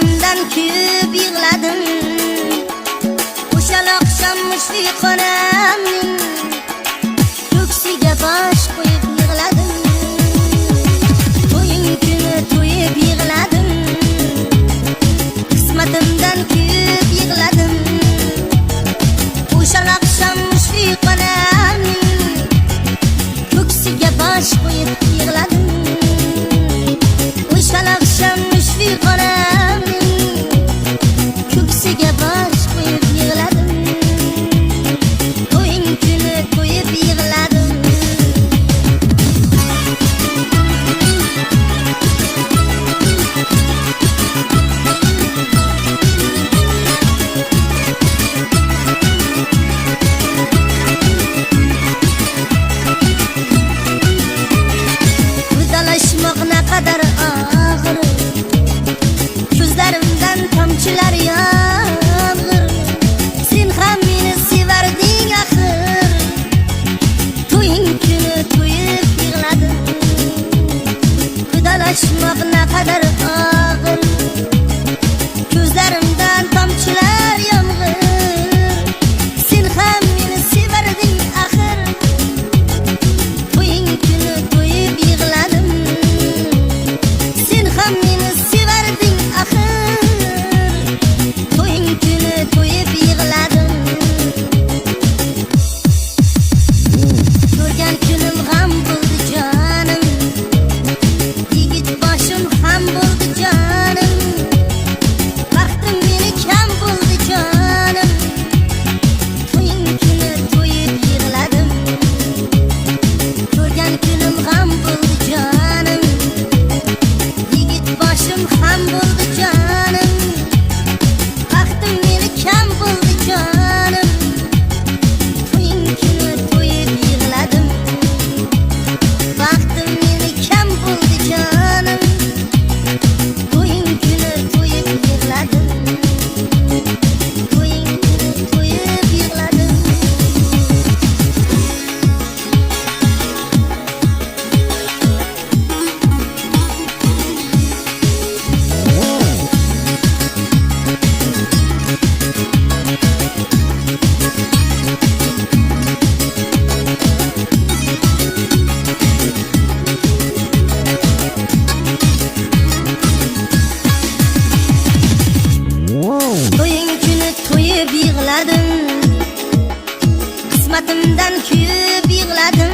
qismatimdan ko'p yig'ladim. O'sha oqshom mushfiqonamning ko'ksiga bosh qo'yib yig'ladim. To'ying kuni to'yib yig'ladim. Qismatimdan ko'p yig'ladim. O'sha oqshom mushfiqonamning ko'ksiga bosh qo'yib yig'ladim. O'sha oqshom mushfiqonamning ko'ksiga bosh qo'yib yig'ladim. To'ying kuni to'yib yig'ladim. Udalashmoq naqadar og'ir, ko'zlarimdan tomchilar yomg'ir. Sen ham meni sevarding axir. To'ying kuni to'yib yig'ladim. Udalashmoq naqadar og'ir, ko'zlarimdan tomchilar yomg'ir. Sen ham meni sevarding axir. To'ying kuni to'yib yig'ladim. Sen ham meni sevarding axir. To'ying kuni to'yib yig'ladim. Ko'rgan kunim ham bo'ldi jonim. Yigit boshim ham bo'ldi jonim. Vaqtim meni kam bo'ldi jonim. To'ying kuni to'yib yig'ladim. Ko'rgan kunim ham bo'ldi jonim. Yigit boshim ham bo'ldi jonim. Vaqtim meni kam bo'ldi jonim. To'ying kuni to'yib yig'ladim. Vaqtim meni kam bo'ldi jonim. To'ying kuni to'yib yig'ladim. To'ying kuni to'yib yig'ladim. To'ying kuni to'yib yig'ladim. Qismatimdan ko'p yig'ladim.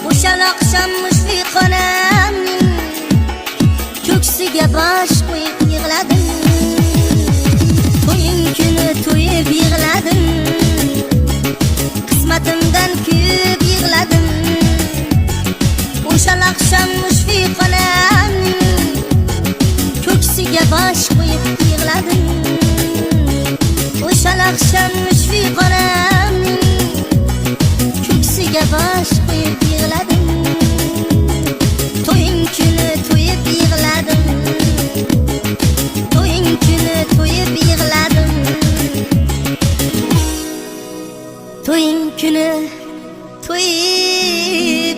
O'sha oqshom mushfiqonamning ko'ksiga bosh qo'yib yig'ladim. To'ying kuni to'yib yig'ladim. Qismatimdan ko'p yig'ladim. O'sha oqshom mushfiqonamning ko'ksiga bosh qo'yib yig'ladim. O'sha oqshom mushfiqonamning ko'ksiga bosh qo'yib yig'ladim. To'ying kuni to'yib yig'ladim. To'ying kuni to'yib yig'ladim. To'ying kuni to'yib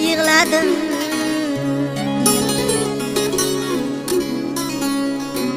yig'ladim.